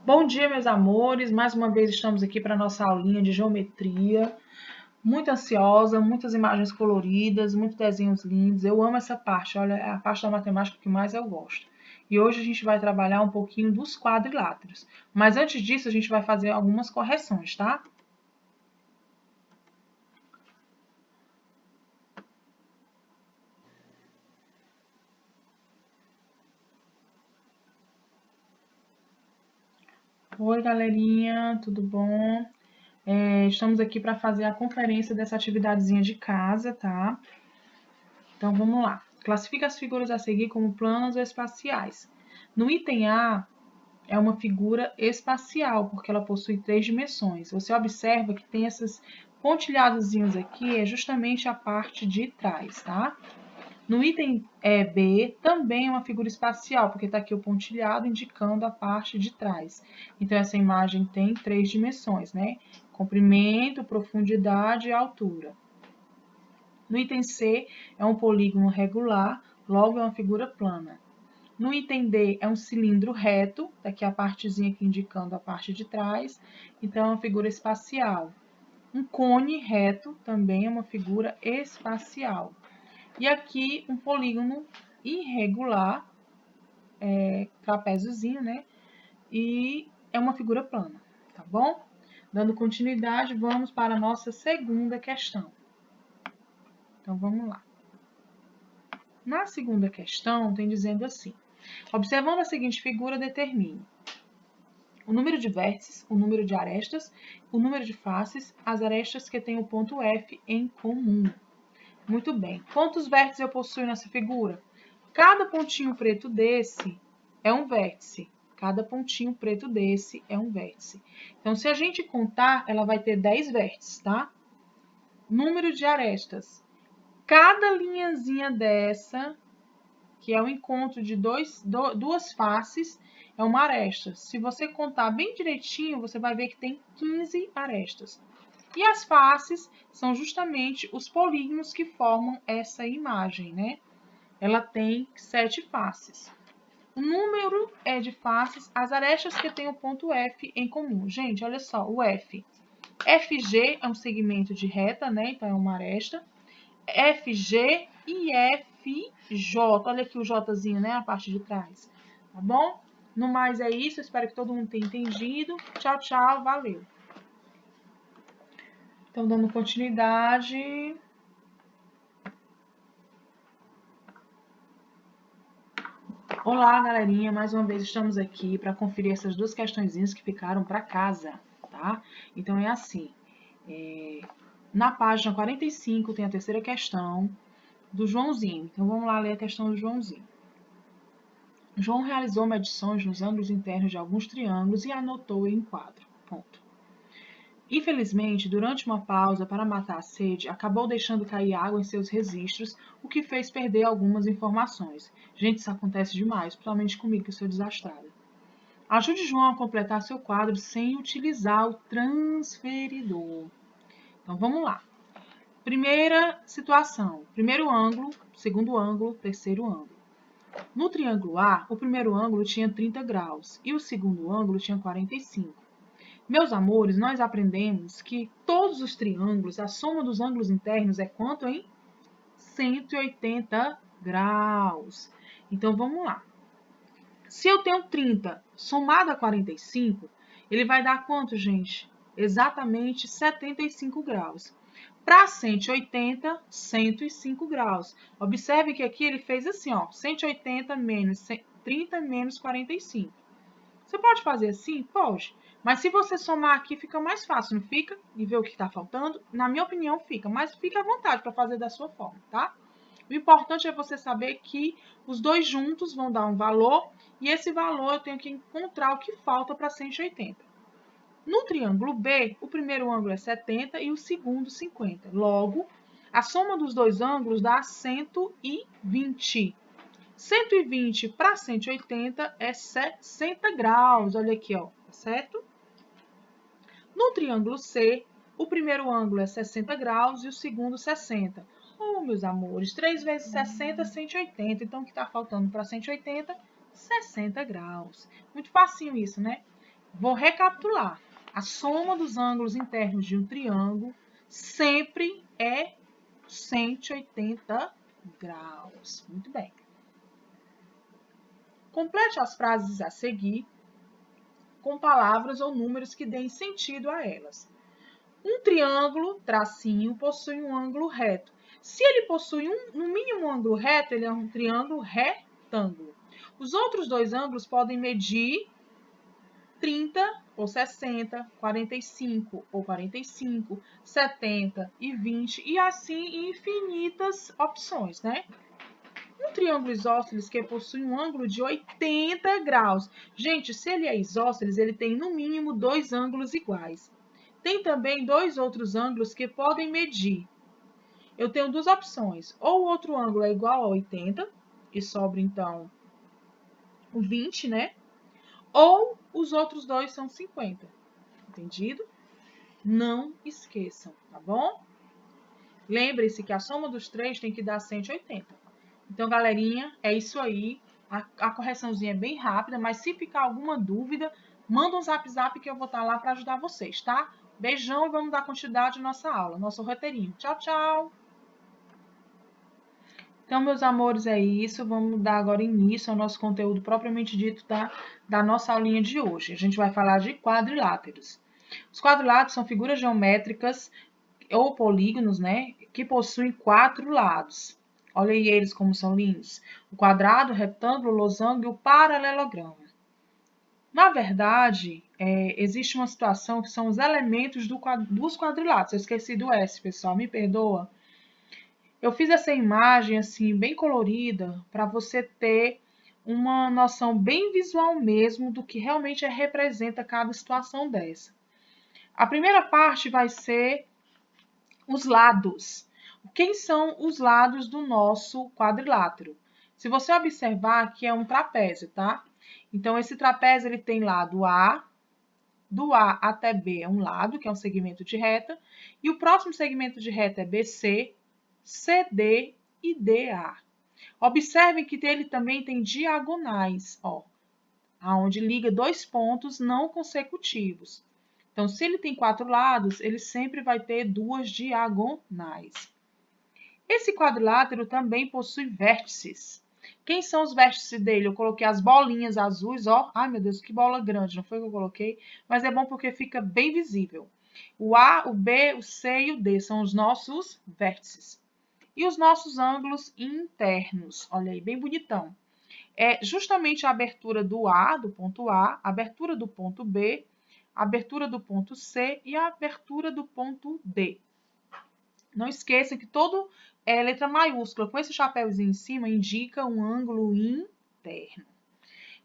Bom dia, meus amores. Mais uma vez estamos aqui para a nossa aulinha de geometria. Muito ansiosa, muitas imagens coloridas, muitos desenhos lindos. Eu amo essa parte, olha, é a parte da matemática que mais eu gosto. E hoje a gente vai trabalhar um pouquinho dos quadriláteros. Mas antes disso, a gente vai fazer algumas correções, tá? Oi, galerinha, tudo bom? Estamos aqui para fazer a conferência dessa atividadezinha de casa, tá? Então, vamos lá. Classifica as figuras a seguir como planas ou espaciais. No item A, é uma figura espacial, porque ela possui 3 dimensões. Você observa que tem esses pontilhadozinhos aqui, é justamente a parte de trás, tá? No item B, também é uma figura espacial, porque está aqui o pontilhado indicando a parte de trás. Então, essa imagem tem 3 dimensões, né? Comprimento, profundidade e altura. No item C, é um polígono regular, logo é uma figura plana. No item D, é um cilindro reto, daqui a partezinha aqui indicando a parte de trás, então é uma figura espacial. Um cone reto também é uma figura espacial. E aqui, um polígono irregular, trapéziozinho, né? E é uma figura plana, tá bom? Dando continuidade, vamos para a nossa segunda questão. Então, vamos lá. Na segunda questão, tem dizendo assim: observando a seguinte figura, determine o número de vértices, o número de arestas, o número de faces, as arestas que têm o ponto F em comum. Muito bem. Quantos vértices eu possuo nessa figura? Cada pontinho preto desse é um vértice. Cada pontinho preto desse é um vértice. Então, se a gente contar, ela vai ter 10 vértices, tá? Número de arestas. Cada linhazinha dessa, que é o encontro de duas faces, é uma aresta. Se você contar bem direitinho, você vai ver que tem 15 arestas. E as faces são justamente os polígonos que formam essa imagem, né? Ela tem 7 faces. O número é de faces, as arestas que têm o ponto F em comum. Gente, olha só, o F. FG é um segmento de reta, né? Então, é uma aresta. FG e FJ. Olha aqui o Jzinho, né? A parte de trás. Tá bom? No mais é isso. Espero que todo mundo tenha entendido. Tchau, tchau. Valeu. Então, dando continuidade. Olá, galerinha. Mais uma vez estamos aqui para conferir essas duas questõezinhas que ficaram para casa, tá? Então, é assim. Na página 45 tem a terceira questão do Joãozinho. Então, vamos lá ler a questão do Joãozinho. João realizou medições nos ângulos internos de alguns triângulos e anotou em quadro. Ponto. Infelizmente, durante uma pausa para matar a sede, acabou deixando cair água em seus registros, o que fez perder algumas informações. Gente, isso acontece demais, principalmente comigo, que sou desastrada. Ajude João a completar seu quadro sem utilizar o transferidor. Então, vamos lá. Primeira situação. Primeiro ângulo, segundo ângulo, terceiro ângulo. No triângulo A, o primeiro ângulo tinha 30 graus e o segundo ângulo tinha 45. Meus amores, nós aprendemos que todos os triângulos, a soma dos ângulos internos é quanto, hein? 180 graus. Então, vamos lá. Se eu tenho 30 somado a 45, ele vai dar quanto, gente? Exatamente 75 graus. Para 180, 105 graus. Observe que aqui ele fez assim, ó, 180 menos 30 menos 45. Você pode fazer assim? Pode. Mas se você somar aqui, fica mais fácil, não fica? E ver o que está faltando? Na minha opinião, fica. Mas fique à vontade para fazer da sua forma, tá? O importante é você saber que os dois juntos vão dar um valor e esse valor eu tenho que encontrar o que falta para 180. No triângulo B, o primeiro ângulo é 70 e o segundo 50. Logo, a soma dos dois ângulos dá 120. 120 para 180 é 60 graus. Olha aqui, ó, certo? No triângulo C, o primeiro ângulo é 60 graus e o segundo 60. Oh, meus amores, 3 vezes 60 é 180. Então, o que está faltando para 180? 60 graus. Muito facinho isso, né? Vou recapitular. A soma dos ângulos internos de um triângulo sempre é 180 graus. Muito bem. Complete as frases a seguir com palavras ou números que deem sentido a elas. Um triângulo, tracinho, possui um ângulo reto. Se ele possui no mínimo um ângulo reto, ele é um triângulo retângulo. Os outros dois ângulos podem medir 30 ou 60, 45 ou 45, 70 e 20 e assim infinitas opções, né? Um triângulo isósceles que possui um ângulo de 80 graus. Gente, se ele é isósceles, ele tem no mínimo dois ângulos iguais. Tem também dois outros ângulos que podem medir. Eu tenho duas opções. Ou o outro ângulo é igual a 80, que sobra então o 20, né? Ou os outros dois são 50. Entendido? Não esqueçam, tá bom? Lembre-se que a soma dos três tem que dar 180. Então, galerinha, é isso aí. A correçãozinha é bem rápida, mas se ficar alguma dúvida, manda um zap que eu vou estar lá para ajudar vocês, tá? Beijão e vamos dar continuidade à nossa aula, nosso roteirinho. Tchau, tchau! Então, meus amores, é isso. Vamos dar agora início ao nosso conteúdo propriamente dito da nossa aulinha de hoje. A gente vai falar de quadriláteros. Os quadriláteros são figuras geométricas ou polígonos, né, que possuem 4 lados. Olha aí eles como são lindos. O quadrado, o retângulo, o losango e o paralelogramo. Na verdade, existe uma situação que são os elementos dos quadriláteros. Eu esqueci do S, pessoal, me perdoa. Eu fiz essa imagem assim bem colorida para você ter uma noção bem visual mesmo do que realmente representa cada situação dessa. A primeira parte vai ser os lados. Quem são os lados do nosso quadrilátero? Se você observar, aqui é um trapézio, tá? Então, esse trapézio ele tem lado A, do A até B é um lado, que é um segmento de reta, e o próximo segmento de reta é BC, CD e DA. Observem que ele também tem diagonais, ó, aonde liga dois pontos não consecutivos. Então, se ele tem 4 lados, ele sempre vai ter duas diagonais. Esse quadrilátero também possui vértices. Quem são os vértices dele? Eu coloquei as bolinhas azuis, ó. Ai, meu Deus, que bola grande, não foi que eu coloquei? Mas é bom porque fica bem visível. O A, o B, o C e o D são os nossos vértices. E os nossos ângulos internos, olha aí, bem bonitão. É justamente a abertura do A, do ponto A, a abertura do ponto B, a abertura do ponto C e a abertura do ponto D. Não esqueça que todo letra maiúscula com esse chapéuzinho em cima indica um ângulo interno.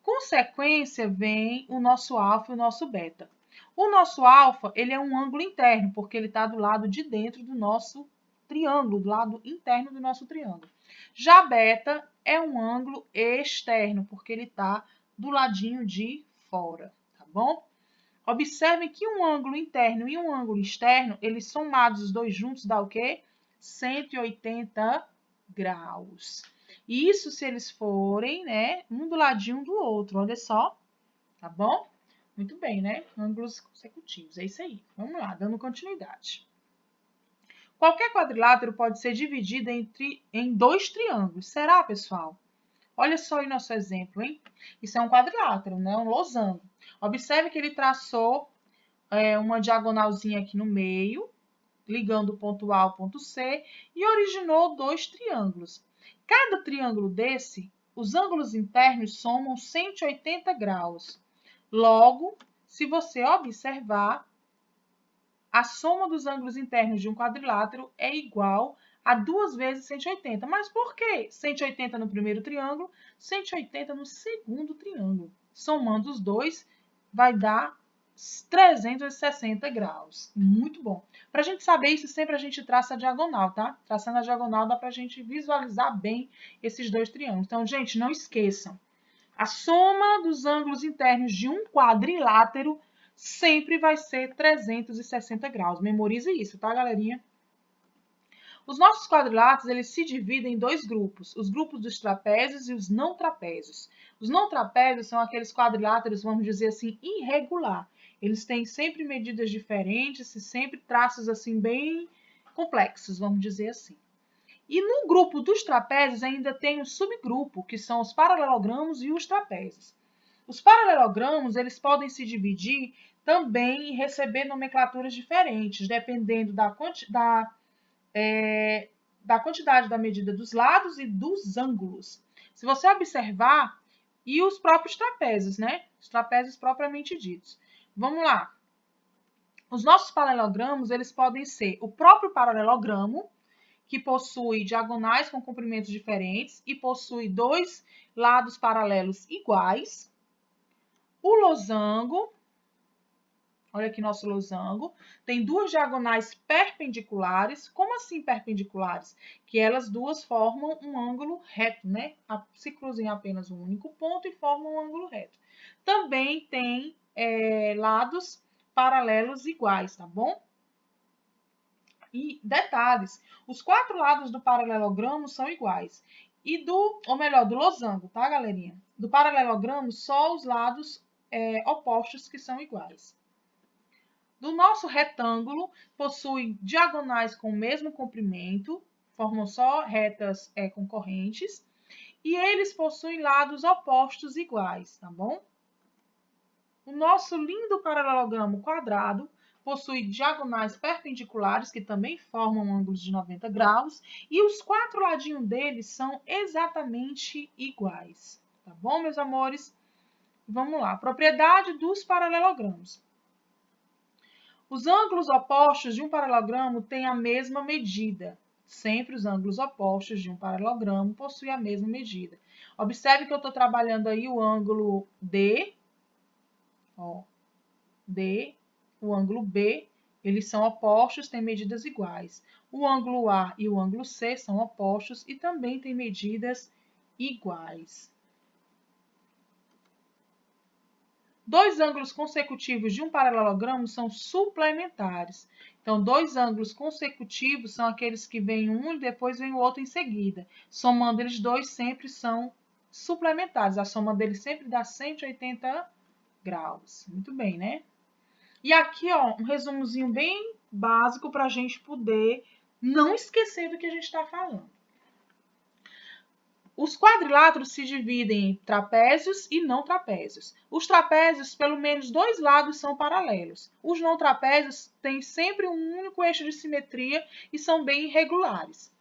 Consequência vem o nosso alfa e o nosso beta. O nosso alfa, ele é um ângulo interno, porque ele está do lado de dentro do nosso triângulo, do lado interno do nosso triângulo. Já beta é um ângulo externo, porque ele está do ladinho de fora, tá bom? Observem que um ângulo interno e um ângulo externo, eles somados os dois juntos dá o quê? 180 graus. Isso se eles forem, né, um do ladinho do outro, olha só, tá bom? Muito bem, né? Ângulos consecutivos, é isso aí. Vamos lá, dando continuidade. Qualquer quadrilátero pode ser dividido em dois triângulos. Será, pessoal? Olha só aí nosso exemplo, hein? Isso é um quadrilátero, né? Um losango. Observe que ele traçou uma diagonalzinha aqui no meio, ligando o ponto A ao ponto C, e originou dois triângulos. Cada triângulo desse, os ângulos internos somam 180 graus. Logo, se você observar, a soma dos ângulos internos de um quadrilátero é igual a 2 vezes 180. Mas por quê? 180 no primeiro triângulo, 180 no segundo triângulo. Somando os dois, vai dar 360 graus. Muito bom. Para a gente saber isso, sempre a gente traça a diagonal, tá? Traçando a diagonal dá para a gente visualizar bem esses dois triângulos. Então, gente, não esqueçam. A soma dos ângulos internos de um quadrilátero sempre vai ser 360 graus. Memorize isso, tá, galerinha? Os nossos quadriláteros, eles se dividem em dois grupos, os grupos dos trapézios e os não trapézios. Os não trapézios são aqueles quadriláteros, vamos dizer assim, irregular. Eles têm sempre medidas diferentes e sempre traços assim bem complexos, vamos dizer assim. E no grupo dos trapézios ainda tem um subgrupo, que são os paralelogramos e os trapézios. Os paralelogramos, eles podem se dividir também e receber nomenclaturas diferentes, dependendo da quantidade da medida dos lados e dos ângulos. Se você observar, e os próprios trapézios, né? Os trapézios propriamente ditos. Vamos lá. Os nossos paralelogramos, eles podem ser o próprio paralelogramo, que possui diagonais com comprimentos diferentes e possui dois lados paralelos iguais. O losango, olha aqui nosso losango, tem duas diagonais perpendiculares. Como assim perpendiculares? Que elas duas formam um ângulo reto, né? Se cruzam em apenas um único ponto e formam um ângulo reto. Também tem lados paralelos iguais, tá bom? E detalhes, os quatro lados do paralelogramo são iguais. E do losango, tá, galerinha? Do paralelogramo, só os lados opostos que são iguais. Do nosso retângulo, possui diagonais com o mesmo comprimento, formam só retas concorrentes, e eles possuem lados opostos iguais, tá bom? O nosso lindo paralelogramo quadrado possui diagonais perpendiculares, que também formam ângulos de 90 graus, e os quatro ladinhos deles são exatamente iguais, tá bom, meus amores? Vamos lá, propriedade dos paralelogramos. Os ângulos opostos de um paralelogramo têm a mesma medida. Sempre os ângulos opostos de um paralelogramo possuem a mesma medida. Observe que eu estou trabalhando aí o ângulo D, ó, D, o ângulo B, eles são opostos, têm medidas iguais. O ângulo A e o ângulo C são opostos e também têm medidas iguais. Dois ângulos consecutivos de um paralelogramo são suplementares. Então, dois ângulos consecutivos são aqueles que vem um e depois vem o outro em seguida. Somando eles dois sempre são suplementares. A soma deles sempre dá 180 graus. Muito bem, né? E aqui, ó, um resumozinho bem básico para a gente poder não esquecer do que a gente está falando. Os quadriláteros se dividem em trapézios e não trapézios. Os trapézios, pelo menos dois lados são paralelos. Os não trapézios têm sempre um único eixo de simetria e são bem irregulares.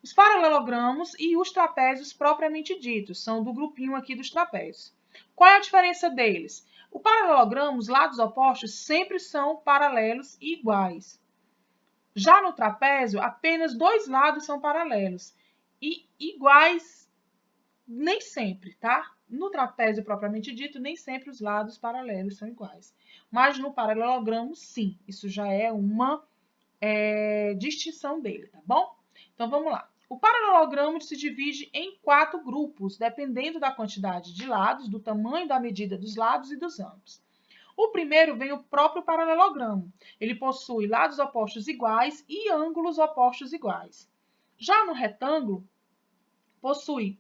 Os paralelogramos e os trapézios propriamente ditos são do grupinho aqui dos trapézios. Qual é a diferença deles? O paralelogramo, os lados opostos, sempre são paralelos e iguais. Já no trapézio, apenas dois lados são paralelos e iguais nem sempre, tá? No trapézio propriamente dito, nem sempre os lados paralelos são iguais. Mas no paralelogramo, sim. Isso já é uma distinção dele, tá bom? Então, vamos lá. O paralelogramo se divide em 4 grupos, dependendo da quantidade de lados, do tamanho da medida dos lados e dos ângulos. O primeiro vem o próprio paralelogramo. Ele possui lados opostos iguais e ângulos opostos iguais. Já no retângulo, possui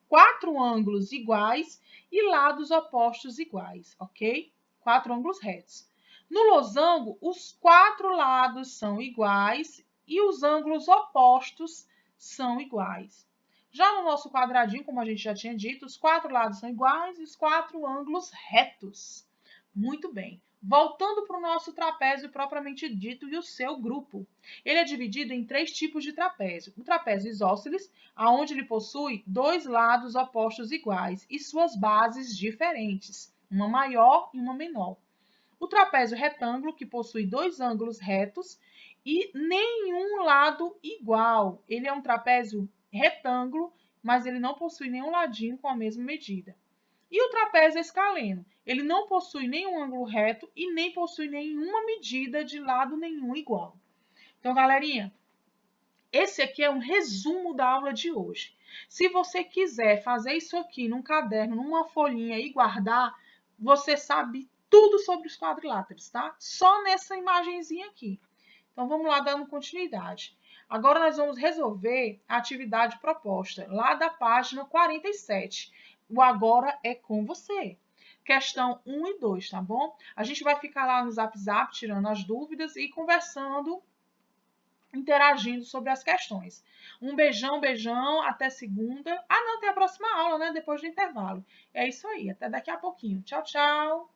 4 ângulos iguais e lados opostos iguais, ok? 4 ângulos retos. No losango, os 4 lados são iguais e os ângulos opostos são iguais. Já no nosso quadradinho, como a gente já tinha dito, os 4 lados são iguais e os 4 ângulos retos. Muito bem. Voltando para o nosso trapézio propriamente dito e o seu grupo. Ele é dividido em 3 tipos de trapézio. O trapézio isósceles, onde ele possui 2 lados opostos iguais e suas bases diferentes, uma maior e uma menor. O trapézio retângulo, que possui 2 ângulos retos e nenhum lado igual. Ele é um trapézio retângulo, mas ele não possui nenhum ladinho com a mesma medida. E o trapézio escaleno, ele não possui nenhum ângulo reto e nem possui nenhuma medida de lado nenhum igual. Então, galerinha, esse aqui é um resumo da aula de hoje. Se você quiser fazer isso aqui num caderno, numa folhinha e guardar, você sabe tudo sobre os quadriláteros, tá? Só nessa imagenzinha aqui. Então, vamos lá, dando continuidade. Agora, nós vamos resolver a atividade proposta, lá da página 47. o agora é com você. Questão 1 e 2, tá bom? A gente vai ficar lá no Zap Zap tirando as dúvidas e conversando, interagindo sobre as questões. Um beijão, beijão, até segunda. Ah, não, tem a próxima aula, né? Depois do intervalo. É isso aí, até daqui a pouquinho. Tchau, tchau!